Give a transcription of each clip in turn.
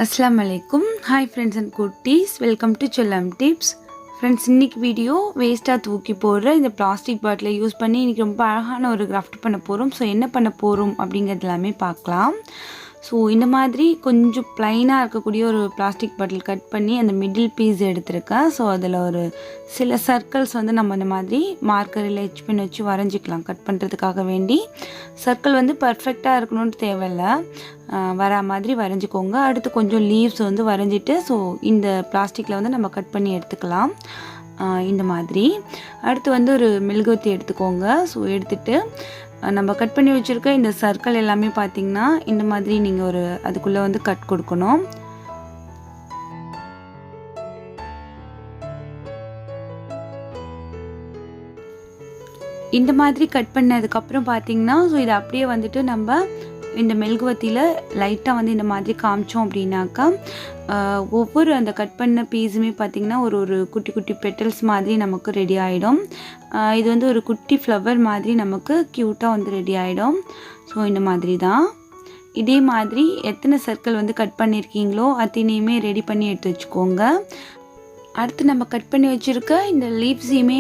Assalamu alaikum. Hi friends and kutis. Welcome to Chollam Tips. Friends, இன்னைக்கு video வேஸ்ட்டாக தூக்கி போடுற இந்த பிளாஸ்டிக் பாட்டிலை யூஸ் பண்ணி இன்றைக்கி ரொம்ப அழகான ஒரு கிராஃப்ட் பண்ண போகிறோம். ஸோ என்ன பண்ண போகிறோம் அப்படிங்கிறது எல்லாமே பார்க்கலாம். ஸோ இந்த மாதிரி கொஞ்சம் ப்ளைனாக இருக்கக்கூடிய ஒரு பிளாஸ்டிக் பாட்டில் கட் பண்ணி அந்த மிடில் பீஸ் எடுத்திருக்கேன். ஸோ அதில் ஒரு சில சர்க்கிள்ஸ் வந்து நம்ம இந்த மாதிரி மார்க்கரில் ஹெச் பென் வச்சு வரைஞ்சிக்கலாம். கட் பண்ணுறதுக்காக வேண்டி சர்க்கிள் வந்து பர்ஃபெக்டாக இருக்கணும்னு தேவையில்லை, வரா மாதிரி வரைஞ்சிக்கோங்க. அடுத்து கொஞ்சம் லீவ்ஸ் வந்து வரைஞ்சிட்டு ஸோ இந்த பிளாஸ்டிக்கில் வந்து நம்ம கட் பண்ணி எடுத்துக்கலாம். இந்த மாதிரி அடுத்து வந்து ஒரு மெழுகுவர்த்தி எடுத்துக்கோங்க. ஸோ எடுத்துகிட்டு நம்ம கட் பண்ணி வச்சுருக்க இந்த சர்க்கிள் எல்லாமே பார்த்திங்கன்னா இந்த மாதிரி நீங்கள் ஒரு அதுக்குள்ளே வந்து கட் கொடுக்கணும். இந்த மாதிரி கட் பண்ணதுக்கப்புறம் பார்த்திங்கன்னா ஸோ இதை அப்படியே வந்துட்டு நம்ம இந்த மெழுகுவர்த்தியில் லைட்டாக வந்து இந்த மாதிரி காமிச்சோம் அப்படின்னாக்கா ஒவ்வொரு அந்த கட் பண்ண பீஸுமே பார்த்திங்கன்னா ஒரு குட்டி குட்டி பெட்டல்ஸ் மாதிரி நமக்கு ரெடி ஆகிடும். இது வந்து ஒரு குட்டி ஃப்ளவர் மாதிரி நமக்கு க்யூட்டாக வந்து ரெடி ஆகிடும். ஸோ இந்த மாதிரி தான் இதே மாதிரி எத்தனை சர்க்கிள் வந்து கட் பண்ணியிருக்கீங்களோ அத்தனையுமே ரெடி பண்ணி எடுத்து வச்சுக்கோங்க. அடுத்து நம்ம கட் பண்ணி வச்சுருக்க இந்த லீவ்ஸையுமே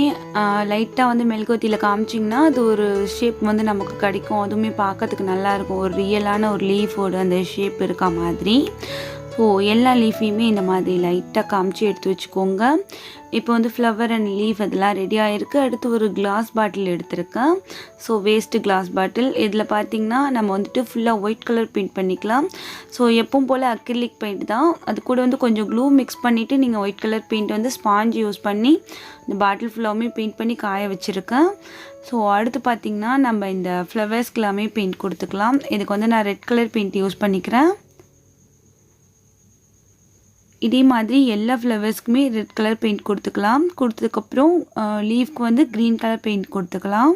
லைட்டாக வந்து மெழுகுவர்த்தியில் காமிச்சிங்கன்னா அது ஒரு ஷேப் வந்து நமக்கு கிடைக்கும். அதுவுமே பார்க்கறதுக்கு நல்லாயிருக்கும், ஒரு ரியலான ஒரு லீஃபோட அந்த ஷேப் இருக்க மாதிரி. ஸோ எல்லா லீஃபையுமே இந்த மாதிரி லைட்டாக காமிச்சு எடுத்து வச்சுக்கோங்க. இப்போ வந்து ஃப்ளவர் அண்ட் லீஃப் அதெல்லாம் ரெடி ஆகிருக்கு. அடுத்து ஒரு கிளாஸ் பாட்டில் எடுத்திருக்கேன். So waste glass bottle. இதில் பார்த்திங்கன்னா நம்ம வந்துட்டு ஃபுல்லாக ஒயிட் கலர் பெயிண்ட் பண்ணிக்கலாம். ஸோ எப்பவும் போல் அக்ரிலிக் பெயிண்ட் தான், அது கூட வந்து கொஞ்சம் க்ளூ மிக்ஸ் பண்ணிவிட்டு நீங்கள் ஒயிட் கலர் பெயிண்ட் வந்து ஸ்பாஞ்ச் யூஸ் பண்ணி இந்த பாட்டில் ஃபுல்லாகவுமே பெயிண்ட் பண்ணி காய வச்சுருக்கேன். ஸோ அடுத்து பார்த்திங்கன்னா நம்ம இந்த ஃப்ளவர்ஸ்க்கு எல்லாமே பெயிண்ட் கொடுத்துக்கலாம். இதுக்கு வந்து நான் ரெட் கலர் பெயிண்ட் யூஸ் பண்ணிக்கிறேன். இதே மாதிரி எல்லா ஃப்ளவர்ஸ்க்குமே ரெட் கலர் பெயிண்ட் கொடுத்துக்கலாம். கொடுத்ததுக்கப்புறம் லீஃப்க்கு வந்து க்ரீன் கலர் பெயிண்ட் கொடுத்துக்கலாம்.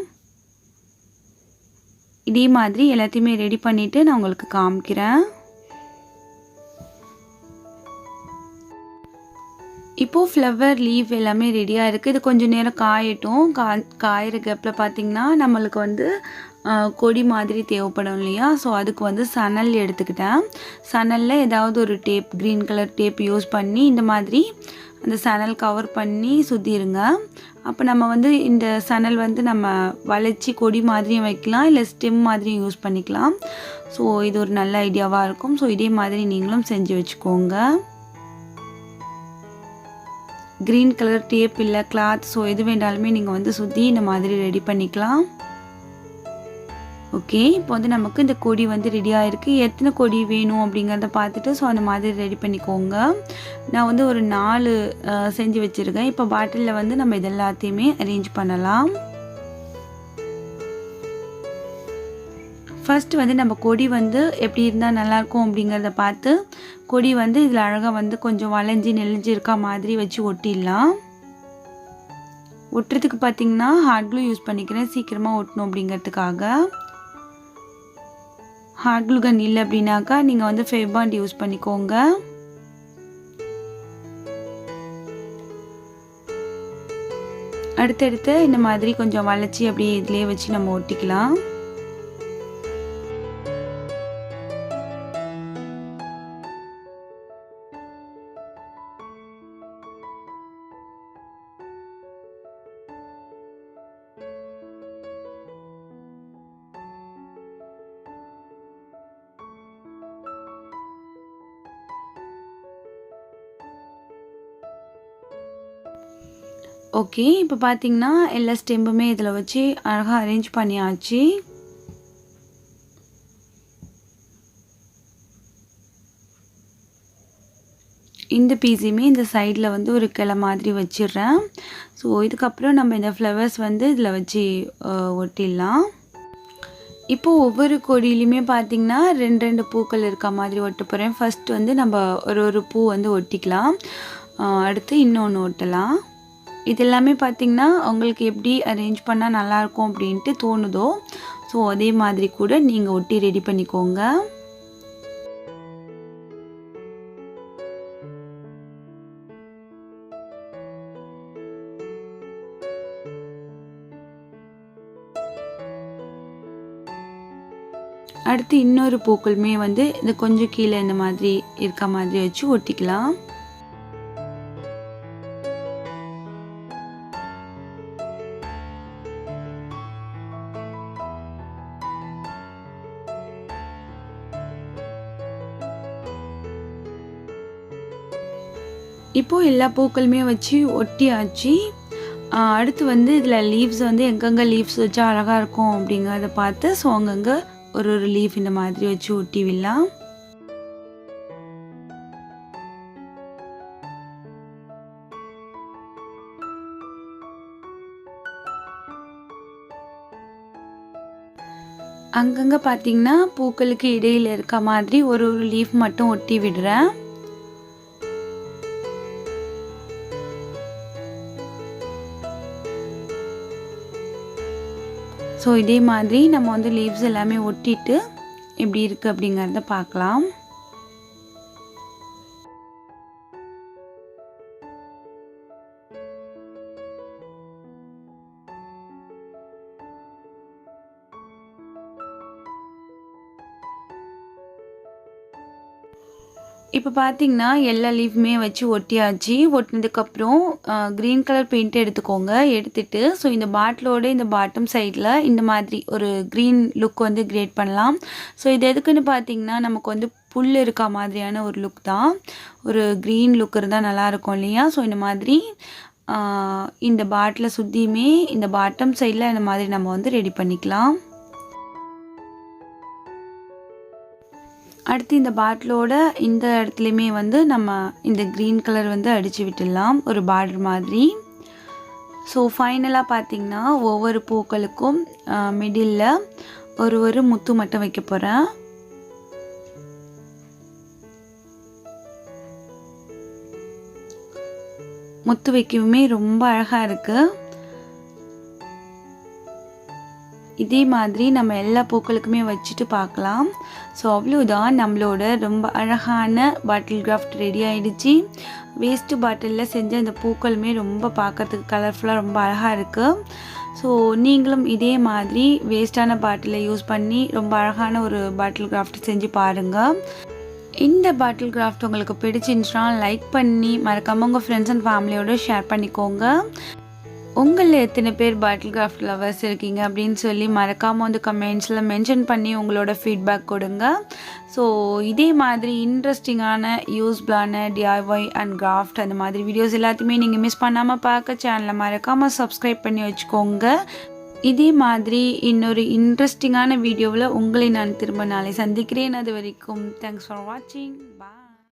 இதே மாதிரி எல்லாத்தையுமே ரெடி பண்ணிவிட்டு நான் உங்களுக்கு காமிக்கிறேன். இப்போது ஃப்ளவர் லீஃப் எல்லாமே ரெடியாக இருக்குது. இது கொஞ்சம் நேரம் காயட்டும். காயிற கேப்பில் பார்த்திங்கன்னா நம்மளுக்கு வந்து கொடி மாதிரி தேவைப்படும் இல்லையா? ஸோ அதுக்கு வந்து சணல் எடுத்துக்கிட்டேன். சணலில் ஏதாவது ஒரு tape, green colour tape use பண்ணி இந்த மாதிரி அந்த சணல் கவர் பண்ணி சுற்றிடுங்க. அப்போ நம்ம வந்து இந்த சணல் வந்து நம்ம வளைச்சி கொடி மாதிரியும் வைக்கலாம், இல்லை ஸ்டெம் மாதிரியும் யூஸ் பண்ணிக்கலாம். ஸோ இது ஒரு நல்ல ஐடியாவாக இருக்கும். ஸோ இதே மாதிரி நீங்களும் செஞ்சு வச்சுக்கோங்க. க்ரீன் கலர் டேப் இல்லை கிளாத், ஸோ எது வேண்டாலுமே நீங்கள் வந்து சுற்றி இந்த மாதிரி ரெடி பண்ணிக்கலாம். ஓகே, இப்போ வந்து நமக்கு இந்த கொடி வந்து ரெடி ஆகிருக்கு. எத்தனை கொடி வேணும் அப்படிங்கிறத பார்த்துட்டு ஸோ அந்த மாதிரி ரெடி பண்ணிக்கோங்க. நான் வந்து ஒரு 4 செஞ்சு வச்சுருக்கேன். இப்போ பாட்டிலில் வந்து நம்ம இது எல்லாத்தையுமே அரேஞ்ச் பண்ணலாம். ஃபஸ்ட்டு வந்து நம்ம கொடி வந்து எப்படி இருந்தால் நல்லாயிருக்கும் அப்படிங்கிறத பார்த்து கொடி வந்து இதில் அழகாக வந்து கொஞ்சம் வளைஞ்சி நெளிஞ்சு இருக்கா மாதிரி வச்சு ஒட்டிடலாம். ஒட்டுறதுக்கு பார்த்திங்கன்னா ஹாட் க்ளூ யூஸ் பண்ணிக்கிறேன், சீக்கிரமாக ஒட்டணும் அப்படிங்கிறதுக்காக. ஹாட் க்ளூ கன் இல்லை அப்படின்னாக்கா நீங்கள் வந்து ஃபெவிபாண்ட் யூஸ் பண்ணிக்கோங்க. அடுத்தடுத்து இந்த மாதிரி கொஞ்சம் வளைச்சி அப்படியே இதிலே வச்சு நம்ம ஒட்டிக்கலாம். ஓகே, இப்போ பார்த்திங்கன்னா எல்லா ஸ்டெம்புமே இதில் வச்சு அழகாக அரேஞ்ச் பண்ணியாச்சு. இந்த பீஸையுமே இந்த சைடில் வந்து ஒரு கிளை மாதிரி வச்சிடுறேன். ஸோ இதுக்கப்புறம் நம்ம இந்த ஃப்ளவர்ஸ் வந்து இதில் வச்சு ஒட்டிடலாம். இப்போது ஒவ்வொரு கொடியிலையுமே பார்த்திங்கன்னா 2 பூக்கள் இருக்க மாதிரி ஒட்ட போகிறேன். ஃபஸ்ட்டு வந்து நம்ம ஒரு பூ வந்து ஒட்டிக்கலாம். அடுத்து இன்னொன்று ஒட்டலாம். இது எல்லாமே பார்த்திங்கன்னா உங்களுக்கு எப்படி அரேஞ்ச் பண்ணால் நல்லாயிருக்கும் அப்படின்ட்டு தோணுதோ ஸோ அதே மாதிரி கூட நீங்கள் ஒட்டி ரெடி பண்ணிக்கோங்க. அடுத்து இன்னொரு பூக்களுமே வந்து இது கொஞ்சம் கீழே இந்த மாதிரி இருக்க மாதிரி வச்சு ஒட்டிக்கலாம். இப்போ எல்லா பூக்களுமே வச்சு ஒட்டியாச்சு. அடுத்து வந்து இதில் லீவ்ஸ் வந்து எங்கெங்கே லீவ்ஸ் வச்சா அழகாக இருக்கும் அப்படிங்கிறத பார்த்து ஸோ அங்கங்கே ஒரு லீஃப் இந்த மாதிரி வச்சு ஒட்டி விடலாம். அங்கங்கே பார்த்தீங்கன்னா பூக்களுக்கு இடையில் இருக்க மாதிரி ஒரு லீஃப் மட்டும் ஒட்டி விடுறேன். ஸோ இதே மாதிரி நம்ம வந்து லீவ்ஸ் எல்லாமே ஒட்டிட்டு எப்படி இருக்குது அப்படிங்கிறத பார்க்கலாம். இப்போ பார்த்தீங்கன்னா எல்லா லீஃப்மே வச்சு ஒட்டியாச்சு. ஒட்டினதுக்கப்புறம் க்ரீன் கலர் பெயிண்ட் எடுத்துக்கோங்க. எடுத்துட்டு ஸோ இந்த பாட்டிலோட இந்த பாட்டம் சைடில் இந்த மாதிரி ஒரு க்ரீன் லுக் வந்து கிரியேட் பண்ணலாம். ஸோ இது எதுக்குன்னு பார்த்தீங்கன்னா நமக்கு வந்து புல் இருக்க மாதிரியான ஒரு லுக் தான். ஒரு க்ரீன் லுக் இருந்தால் நல்லாயிருக்கும் இல்லையா? ஸோ இந்த மாதிரி இந்த பாட்டிலை சுற்றியுமே இந்த பாட்டம் சைடில் இந்த மாதிரி நம்ம வந்து ரெடி பண்ணிக்கலாம். அடுத்து இந்த பாட்டிலோட இந்த இடத்துலையுமே வந்து நம்ம இந்த க்ரீன் கலர் வந்து அடித்து விட்டுடலாம் ஒரு பார்டர் மாதிரி. ஸோ ஃபைனலாக பார்த்திங்கன்னா ஒவ்வொரு பூக்களுக்கும் மிடில் ஒரு முத்து மட்டும் வைக்க போகிறேன். முத்து வைக்கவுமே ரொம்ப அழகாக இருக்குது. இதே மாதிரி நம்ம எல்லா பூக்களுக்குமே வச்சுட்டு பார்க்கலாம். ஸோ அவ்வளோதான், நம்மளோட ரொம்ப அழகான பாட்டில் கிராஃப்ட் ரெடி ஆகிடுச்சு. வேஸ்ட்டு பாட்டிலில் செஞ்ச இந்த பூக்களுமே ரொம்ப பார்க்கறதுக்கு கலர்ஃபுல்லாக ரொம்ப அழகாக இருக்குது. ஸோ நீங்களும் இதே மாதிரி வேஸ்ட்டான பாட்டிலை யூஸ் பண்ணி ரொம்ப அழகான ஒரு பாட்டில் கிராஃப்ட் செஞ்சு பாருங்கள். இந்த பாட்டில் கிராஃப்ட் உங்களுக்கு பிடிச்சிருந்துச்சுன்னா லைக் பண்ணி மறக்காமல் உங்கள் ஃப்ரெண்ட்ஸ் அண்ட் ஃபேமிலியோடு ஷேர் பண்ணிக்கோங்க. உங்களில் எத்தனை பேர் பாட்டில் கிராஃப்ட் லவர்ஸ் இருக்கீங்க அப்படின்னு சொல்லி மறக்காமல் வந்து கமெண்ட்ஸில் மென்ஷன் பண்ணி உங்களோட ஃபீட்பேக் கொடுங்க. ஸோ இதே மாதிரி இன்ட்ரெஸ்டிங்கான யூஸ்ஃபுல்லான டிஐஒய் அண்ட் கிராஃப்ட் அந்த மாதிரி வீடியோஸ் எல்லாத்தையுமே நீங்கள் மிஸ் பண்ணாமல் பார்க்க சேனலை மறக்காமல் சப்ஸ்கிரைப் பண்ணி வச்சுக்கோங்க. இதே மாதிரி இன்னொரு இன்ட்ரெஸ்டிங்கான வீடியோவில் உங்களை நான் திரும்ப நாளை சந்திக்கிறேன். அது வரைக்கும் தேங்க்ஸ் ஃபார் வாட்சிங். பாய்.